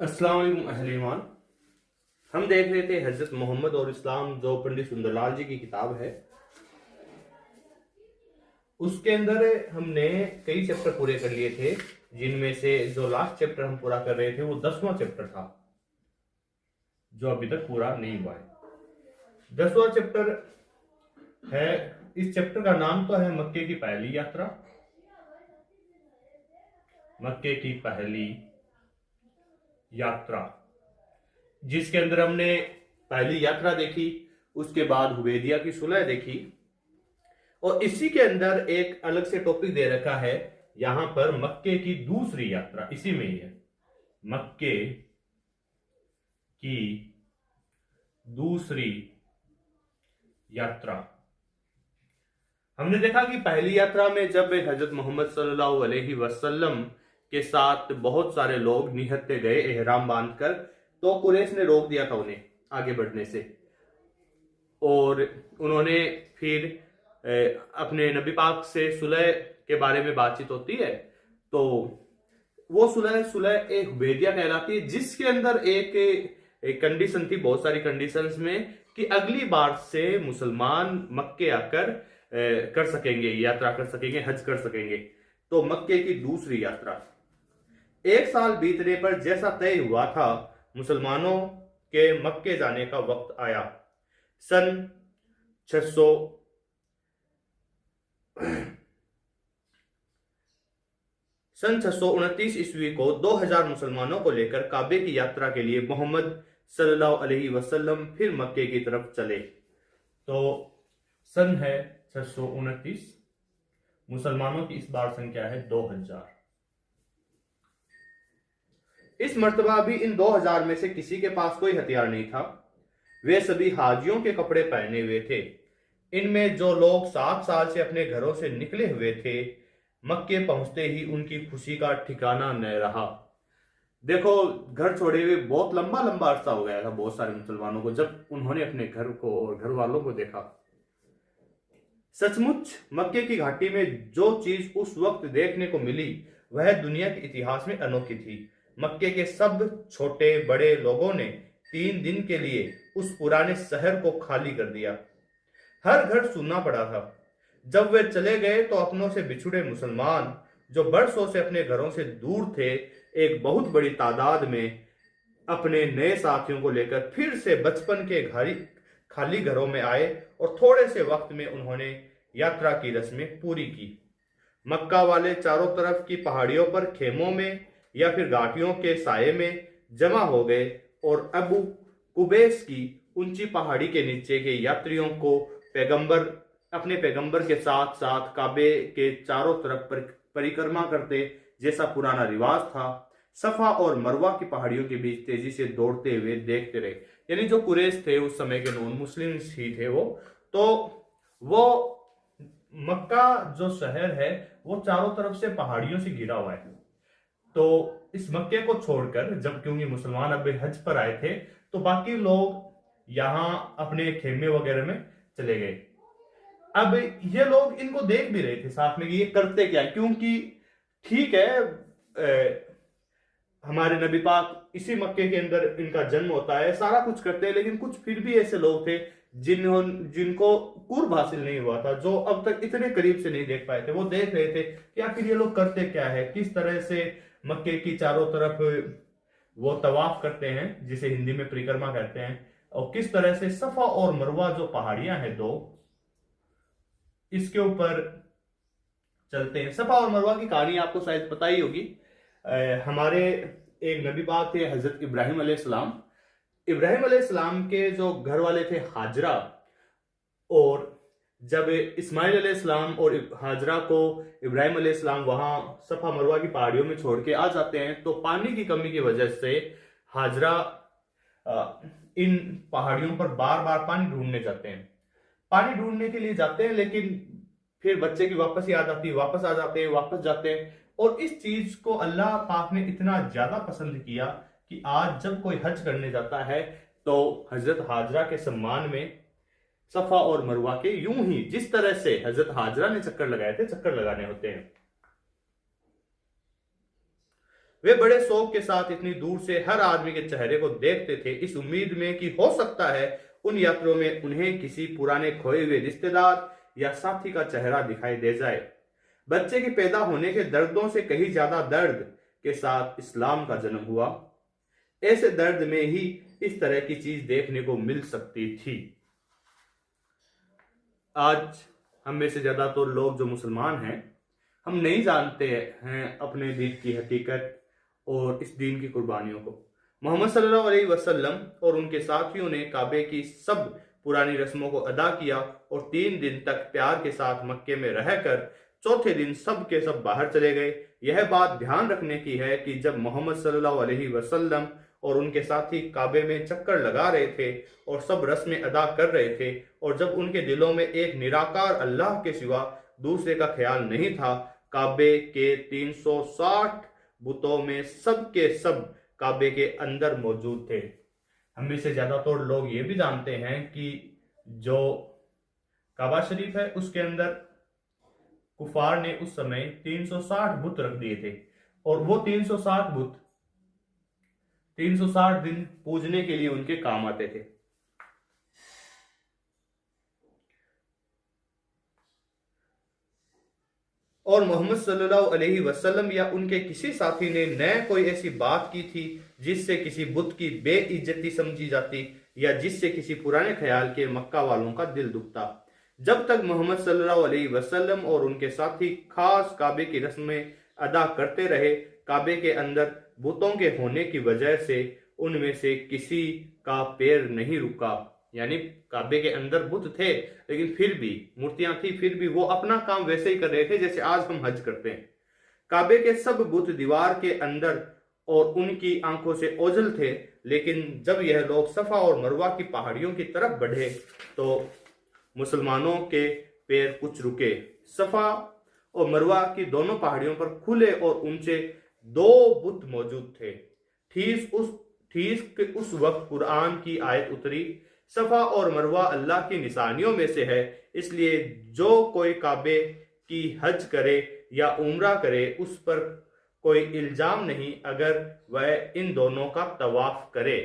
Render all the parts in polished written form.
अस्सलाम वालेकुम अहले ईमान। हम देख रहे थे हजरत मोहम्मद और इस्लाम, जो पंडित सुंदरलाल जी की किताब है। उसके अंदर हमने कई चैप्टर पूरे कर लिए थे, जिनमें से जो लास्ट चैप्टर हम पूरा कर रहे थे वो 10वां चैप्टर था, जो अभी तक पूरा नहीं हुआ है। 10वां चैप्टर है, इस चैप्टर का नाम तो है मक्के की पहली यात्रा। मक्के की पहली यात्रा, जिसके अंदर हमने पहली यात्रा देखी, उसके बाद हुदैबिया की सुलह देखी, और इसी के अंदर एक अलग से टॉपिक दे रखा है यहां पर मक्के की दूसरी यात्रा। इसी में ही है मक्के की दूसरी यात्रा। हमने देखा कि पहली यात्रा में जब हजरत मोहम्मद सल्लल्लाहु अलैहि वसल्लम के साथ बहुत सारे लोग निहत्ते गए एहराम बांधकर, तो कुरैश ने रोक दिया था उन्हें आगे बढ़ने से, और उन्होंने फिर अपने नबी पाक से सुलह के बारे में बातचीत होती है। तो वो सुलह एक हुदैबिया कहलाती है, जिसके अंदर एक कंडीशन थी, बहुत सारी कंडीशंस में, कि अगली बार से मुसलमान मक्के आकर कर सकेंगे, यात्रा कर सकेंगे, हज कर सकेंगे। तो मक्के की दूसरी यात्रा, 1 साल बीतने पर जैसा तय हुआ था, मुसलमानों के मक्के जाने का वक्त आया। सन 600 सन 629 ईस्वी को 2000 मुसलमानों को लेकर काबे की यात्रा के लिए मोहम्मद सल्लल्लाहु अलैहि वसल्लम फिर मक्के की तरफ चले। तो सन है 629, मुसलमानों की इस बार संख्या है 2000। इस मर्तबा भी इन 2000 में से किसी के पास कोई हथियार नहीं था। वे सभी हाजियों के कपड़े पहने हुए थे। इनमें जो लोग 7 साल से अपने घरों से निकले हुए थे, मक्के पहुंचते ही उनकी खुशी का ठिकाना न रहा। देखो, घर छोड़े हुए बहुत लंबा लंबा अरसा हो गया था बहुत सारे मुसलमानों को, जब उन्होंने अपने घर को और घर वालों को देखा। सचमुच मक्के की घाटी में जो चीज उस वक्त देखने को मिली, वह दुनिया के इतिहास में अनोखी थी। मक्के के सब छोटे बड़े लोगों ने 3 दिन के लिए उस पुराने शहर को खाली कर दिया। हर घर सुनना पड़ा था। जब वे चले गए तो अपनों से बिछुड़े मुसलमान, जो बरसों से अपने घरों से दूर थे, एक बहुत बड़ी तादाद में अपने नए साथियों को लेकर फिर से बचपन के खाली घरों में आए, और थोड़े से वक्त में उन्होंने यात्रा की रस्में पूरी की। मक्का वाले चारों तरफ की पहाड़ियों पर खेमों में या फिर घाटियों के साये में जमा हो गए, और अबू कुबैस की ऊंची पहाड़ी के नीचे के यात्रियों को अपने पैगंबर के साथ साथ काबे के चारों तरफ परिक्रमा करते जैसा पुराना रिवाज था, सफा और मरवा की पहाड़ियों के बीच तेजी से दौड़ते हुए देखते रहे। यानी जो कुरैश थे उस समय के नॉन मुस्लिम ही थे वो मक्का जो शहर है वो चारों तरफ से पहाड़ियों से घिरा हुआ है। तो इस मक्के को छोड़कर, जब क्योंकि मुसलमान अब हज पर आए थे, तो बाकी लोग यहाँ अपने खेमे वगैरह में चले गए। अब ये लोग इनको देख भी रहे थे साथ में कि ये करते क्या है, क्योंकि ठीक है, हमारे नबी पाक इसी मक्के के अंदर इनका जन्म होता है, सारा कुछ करते हैं, लेकिन कुछ फिर भी ऐसे लोग थे जिनको कुर्ब हासिल नहीं हुआ था, जो अब तक इतने करीब से नहीं देख पाए थे। वो देख रहे थे कि आखिर ये लोग करते क्या है, किस तरह से मक्के की चारों तरफ वो तवाफ करते हैं, जिसे हिंदी में परिक्रमा कहते हैं, और किस तरह से सफा और मरवा जो पहाड़ियां हैं दो, इसके ऊपर चलते हैं। सफा और मरवा की कहानी आपको शायद पता ही होगी। हमारे एक नबी पाक थे हजरत इब्राहिम अलैहिस्सलाम। इब्राहिम अलैहिस्सलाम के जो घर वाले थे हाजरा, और जब इस्माइल अलैहिस्सलाम और हाजरा को इब्राहिम अलैहिस्सलाम वहां सफा मरवा की पहाड़ियों में छोड़ के आ जाते हैं, तो पानी की कमी की वजह से हाजरा इन पहाड़ियों पर बार बार पानी ढूंढने जाते हैं। पानी ढूंढने के लिए जाते हैं, लेकिन फिर बच्चे की वापस याद आती है, वापस आ जाते हैं, वापस जाते हैं। और इस चीज को अल्लाह पाक ने इतना ज्यादा पसंद किया कि आज जब कोई हज करने जाता है, तो हजरत हाजरा के सम्मान में सफा और मरवा के यूं ही जिस तरह से हजरत हाजरा ने चक्कर लगाए थे, चक्कर लगाने होते हैं। वे बड़े शौक के साथ इतनी दूर से हर आदमी के चेहरे को देखते थे, इस उम्मीद में कि हो सकता है उन यात्रियों में उन्हें किसी पुराने खोए हुए रिश्तेदार या साथी का चेहरा दिखाई दे जाए। बच्चे के पैदा होने के दर्दों से कहीं ज्यादा दर्द के साथ इस्लाम का जन्म हुआ। ऐसे दर्द में ही इस तरह की चीज देखने को मिल सकती थी। आज हम में से ज्यादा तो लोग जो मुसलमान हैं, हम नहीं जानते हैं अपने दीन की हकीकत और इस दीन की कुर्बानियों को। मोहम्मद सल्लल्लाहु अलैहि वसल्लम और उनके साथियों ने काबे की सब पुरानी रस्मों को अदा किया और 3 दिन तक प्यार के साथ मक्के में रहकर चौथे दिन सब के सब बाहर चले गए। यह बात ध्यान रखने की है कि जब मोहम्मद सल्लल्लाहु अलैहि वसल्लम और उनके साथी काबे में चक्कर लगा रहे थे और सब रस्में अदा कर रहे थे, और जब उनके दिलों में एक निराकार अल्लाह के सिवा दूसरे का ख्याल नहीं था, काबे के 360 बुतों में सब के सब काबे के अंदर मौजूद थे। हम में से ज्यादातर लोग ये भी जानते हैं कि जो काबा शरीफ है उसके अंदर कुफार ने उस समय 360 बुत रख दिए थे, और वो 360 बुत 360 दिन पूजने के लिए उनके काम आते थे। और मोहम्मद सल्लल्लाहु अलैहि वसल्लम या उनके किसी साथी ने न कोई ऐसी बात की थी जिससे किसी बुत की बेइज्जती समझी जाती या जिससे किसी पुराने ख्याल के मक्का वालों का दिल दुखता। जब तक मोहम्मद सल्लल्लाहु अलैहि वसल्लम और उनके साथी खास काबे की रस्में अदा करते रहे, काबे के अंदर बुतों के होने की वजह से उनमें से किसी का पैर नहीं रुका। यानी काबे के अंदर बुत थे, लेकिन फिर भी मूर्तियां थी, फिर भी वो अपना काम वैसे ही कर रहे थे जैसे आज हम हज करते हैं। काबे के सब बुत दीवार के अंदर और उनकी आंखों से ओझल थे, लेकिन जब यह लोग सफा और मरवा की पहाड़ियों की तरफ बढ़े तो मुसलमानों के पैर कुछ रुके। सफा और मरवा की दोनों पहाड़ियों पर खुले और ऊंचे 2 बुत मौजूद थे। ठीक उस वक्त कुरान की आयत उतरी, सफा और मरवा अल्लाह की निशानियों में से है, इसलिए जो कोई काबे की हज करे या उम्रा करे उस पर कोई इल्जाम नहीं अगर वह इन दोनों का तवाफ करे।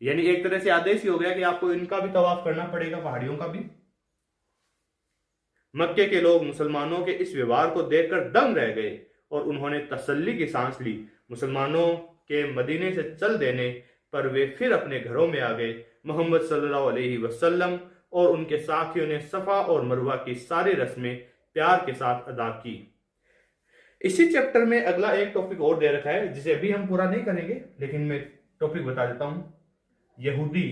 यानी एक तरह से आदेश ही हो गया कि आपको इनका भी तवाफ करना पड़ेगा, पहाड़ियों का भी। मक्के के लोग मुसलमानों के इस व्यवहार को देखकर दंग रह गए और उन्होंने तसल्ली की सांस ली। मुसलमानों के मदीने से चल देने पर वे फिर अपने घरों में आ गए। मोहम्मद सल्लल्लाहु अलैहि वसल्लम और उनके साथियों ने सफा और मरवा की सारी रस्में प्यार के साथ अदा की। इसी चैप्टर में अगला एक टॉपिक और दे रखा है जिसे अभी हम पूरा नहीं करेंगे, लेकिन मैं टॉपिक बता देता हूं। यहूदी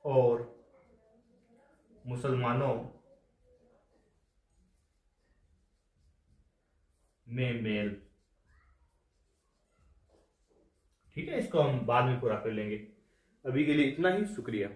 और मुसलमानों में मेल। ठीक है, इसको हम बाद में पूरा कर लेंगे। अभी के लिए इतना ही, शुक्रिया।